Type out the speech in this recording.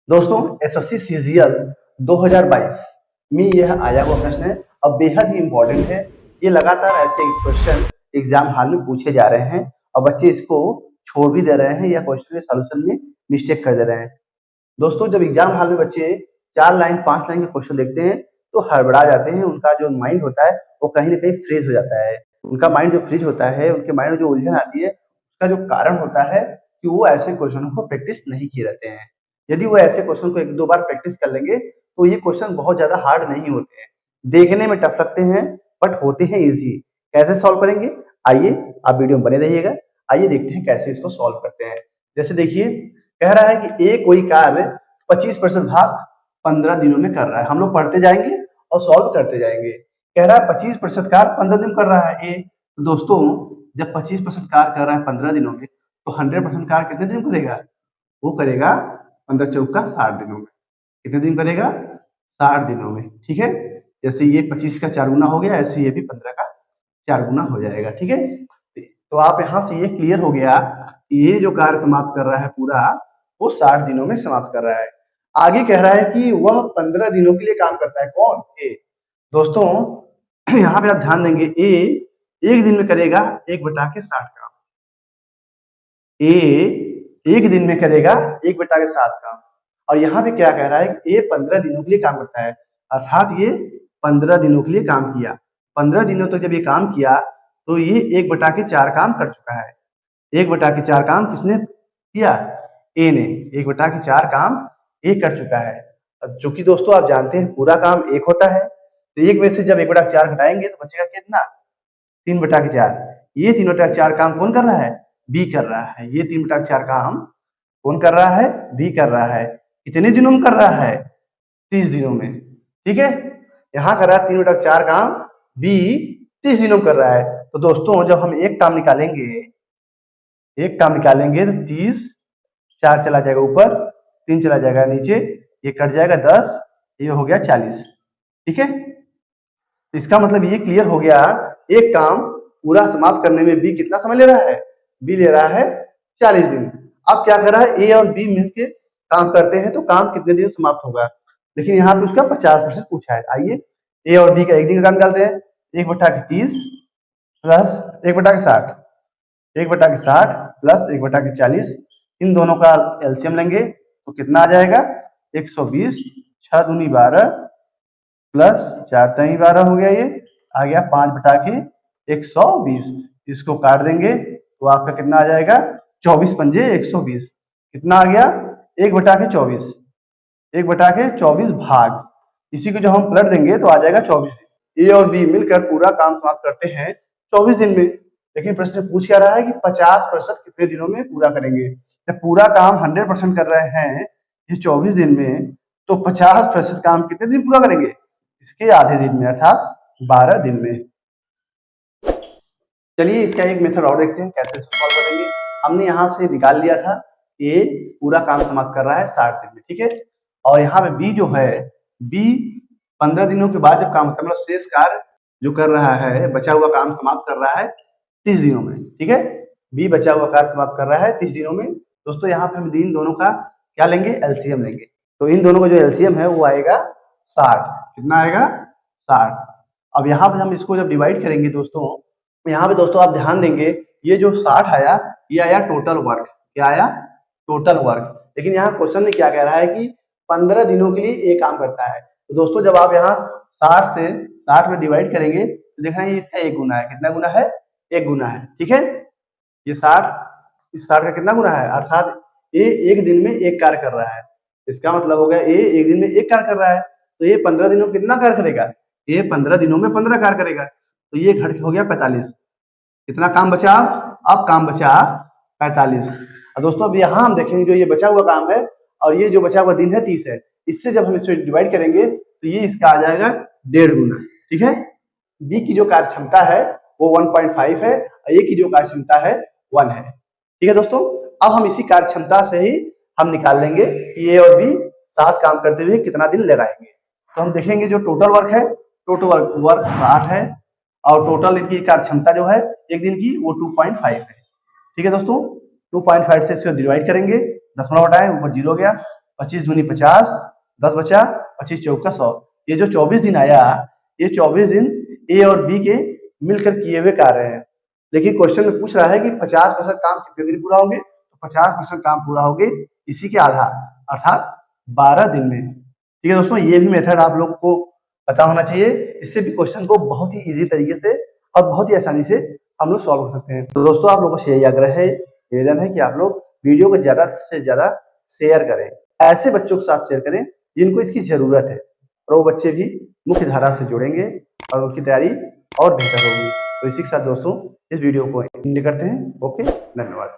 दोस्तों SSC CGL 2022 में यह आया हुआ प्रश्न है और बेहद ही इम्पोर्टेंट है। ये लगातार ऐसे क्वेश्चन एग्जाम हॉल में पूछे जा रहे हैं और बच्चे इसको छोड़ भी दे रहे हैं या क्वेश्चन के सॉल्यूशन में मिस्टेक कर दे रहे हैं। दोस्तों जब एग्जाम हॉल में बच्चे 4 लाइन 5 लाइन के क्वेश्चन देखते हैं तो हड़बड़ा जाते हैं। उनका जो माइंड होता है वो कहीं ना कहीं फ्रीज हो जाता है। उनका माइंड जो फ्रीज होता है, उनके माइंड में जो उलझन आती है, उसका जो कारण होता है कि वो ऐसे क्वेश्चनों को प्रैक्टिस नहीं किए रहते हैं। यदि वो ऐसे क्वेश्चन को 1-2 बार प्रैक्टिस कर लेंगे तो ये क्वेश्चन बहुत ज्यादा हार्ड नहीं होते हैं, देखने में टफ लगते हैं बट होते हैं इजी। कैसे सॉल्व करेंगे, आइए आप वीडियो में बने रहिएगा। आइए देखते हैं कैसे इसको सॉल्व करते हैं। जैसे देखिए, कह रहा है कि ए कोई कार्य 25% भाग 15 दिनों में कर रहा है। हम लोग पढ़ते जाएंगे और सॉल्व करते जाएंगे। कह रहा है 25% कार्य 15 दिन कर रहा है ए। तो दोस्तों जब 25% कार्य कर रहा है 15 दिनों में तो 100% कार्य कितने दिन करेगा? वो करेगा 15 चौका 60 दिनों में। कितने दिन करेगा? 60 दिनों में। ठीक है, जैसे ये 25 का 4 गुना हो गया, ऐसे ये भी 15 का 4 गुना हो जाएगा। ठीक है, तो आप यहाँ से ये क्लियर हो गया कि ये जो कार्य समाप्त कर रहा है पूरा वो 60 दिनों में समाप्त कर रहा है। आगे कह रहा है कि वह 15 दिनों के लिए काम करता है। कौन? ए। दोस्तों यहाँ पे आप ध्यान देंगे, ए एक दिन में करेगा 1/60 काम। ए एक दिन में करेगा 1/7 काम। और यहाँ पे क्या कह रहा है कि ये 15 दिनों के लिए काम करता है, अर्थात ये 15 दिनों के लिए काम किया। 15 दिनों तक जब ये काम किया तो ये 1/4 काम कर चुका है। 1/4 काम किसने किया? ए ने। 1/4 काम ए कर चुका है। अब चूंकि दोस्तों आप जानते हैं पूरा काम 1 होता है, तो 1 में से जब 1/4 घटाएंगे तो बचेगा कितना? 3/4। ये 3/4 काम कौन कर रहा है? बी कर रहा है। ये 3/4 काम कौन कर रहा है? बी कर रहा है। कितने दिनों में कर रहा है? 30 दिनों में। ठीक है, यहाँ कर रहा है 3/4 काम बी 30 दिनों में कर रहा है। तो दोस्तों जब हम एक काम निकालेंगे तो 30, 4 चला जाएगा ऊपर, 3 चला जाएगा नीचे, ये कट जाएगा 10, ये हो गया 40। ठीक है, इसका मतलब ये क्लियर हो गया, एक काम पूरा समाप्त करने में बी कितना समय ले रहा है? बी ले रहा है 40 दिन। अब क्या कर रहा है? ए और बी मिलकर काम करते हैं तो काम कितने दिन समाप्त होगा? लेकिन यहाँ पे उसका 50% पूछा है। आइए ए और बी का एक दिन का काम निकालते हैं। 1/30 प्लस 1/60, 1/60 प्लस 1/40, इन दोनों का एलसीएम लेंगे तो कितना आ जाएगा? 120। 6 दूनी 12 प्लस 4 तई 12 हो गया, ये आ गया 5/120। इसको काट देंगे तो आपका कितना आ जाएगा? 24 पंजे 120। कितना आ गया? 1/24। 1/24 भाग, इसी को जो हम पलट देंगे तो आ जाएगा 24 दिन। ए और बी मिलकर पूरा काम समाप्त करते हैं 24 दिन में। लेकिन प्रश्न पूछ क्या रहा है कि 50% कितने दिनों में पूरा करेंगे? जब पूरा काम 100% कर रहे हैं ये 24 दिन में, तो 50% काम कितने दिन पूरा करेंगे? इसके आधे दिन में, अर्थात 12 दिन में। चलिए इसका एक मेथड और देखते हैं कैसे इसको सॉल्व करेंगे। हमने यहाँ से निकाल लिया था ये पूरा काम समाप्त कर रहा है 60 दिन में। ठीक है, और यहाँ पे बी जो है, बी 15 दिनों के बाद जब काम मतलब शेष कार्य जो कर रहा है, बचा हुआ काम समाप्त कर रहा है 30 दिनों में। ठीक है, बी बचा हुआ कार्य समाप्त कर रहा है 30 दिनों में। दोस्तों यहाँ पे हम इन दोनों का क्या लेंगे? एलसीएम लेंगे। तो इन दोनों का जो एलसीएम है वो आएगा 60। कितना आएगा? 60। अब यहाँ पे हम इसको जब डिवाइड करेंगे दोस्तों, यहाँ पे दोस्तों आप ध्यान देंगे, ये जो 60 आया ये आया टोटल वर्क। क्या आया? Total work. लेकिन यहाँ क्वेश्चन में क्या कह रहा है कि 15 दिनों के लिए एक काम करता है। तो दोस्तों जब आप यहाँ 60 से 60 में डिवाइड करेंगे तो देखना ये इसका 1 गुना है। कितना गुना है? 1 गुना है। ठीक है, ये 60 इस 60 का कितना गुना है? अर्थात ये एक दिन में एक कार्य कर रहा है। इसका मतलब हो गया ये एक दिन में एक कार्य कर रहा है, तो ये 15 दिनों में कितना कार्य करेगा? ये 15 दिनों में 15 कार्य करेगा, तो ये घट के हो गया 45। कितना काम बचा? अब काम बचा 45। और दोस्तों अब यहाँ हम देखेंगे जो ये बचा हुआ काम है और ये जो बचा हुआ दिन है 30 है, इससे जब हम इसे डिवाइड करेंगे तो ये इसका आ जाएगा 1.5 गुना। ठीक है, बी की जो कार्य क्षमता है वो 1.5 है और ए की जो कार्य क्षमता है 1 है। ठीक है दोस्तों, अब हम इसी कार्य क्षमता से ही हम निकाल लेंगे कि ए और बी साथ काम करते हुए कितना दिन लगाएंगे। तो हम देखेंगे जो टोटल वर्क है, टोटल वर्क 60 है और टोटल इनकी कार्य क्षमता जो है एक दिन की वो 2.5 है। ठीक है दोस्तों, 2.5 से इसको डिवाइड करेंगे, दशमलव हटाए ऊपर 0 गया, 25 दूनी 50, 10 बचा, 25 चौका 100। ये जो 24 दिन आया, ये 24 दिन ए और बी के मिलकर किए हुए कार्य हैं। लेकिन क्वेश्चन में पूछ रहा है कि 50% काम कितने दिन पूरा होंगे, तो 50% काम पूरा होंगे इसी के आधार अर्थात 12 दिन में। ठीक है दोस्तों, ये भी मेथड आप लोग को पता होना चाहिए। इससे भी क्वेश्चन को बहुत ही इजी तरीके से और बहुत ही आसानी से हम लोग सॉल्व कर सकते हैं। तो दोस्तों, आप लोगों से यही आग्रह है, निवेदन है कि आप लोग वीडियो को ज्यादा से ज्यादा शेयर करें, ऐसे बच्चों के साथ शेयर करें जिनको इसकी जरूरत है, और वो बच्चे भी मुख्य धारा से जुड़ेंगे और उनकी तैयारी और बेहतर होगी। तो इसी के साथ दोस्तों इस वीडियो को एंड करते हैं। ओके, धन्यवाद।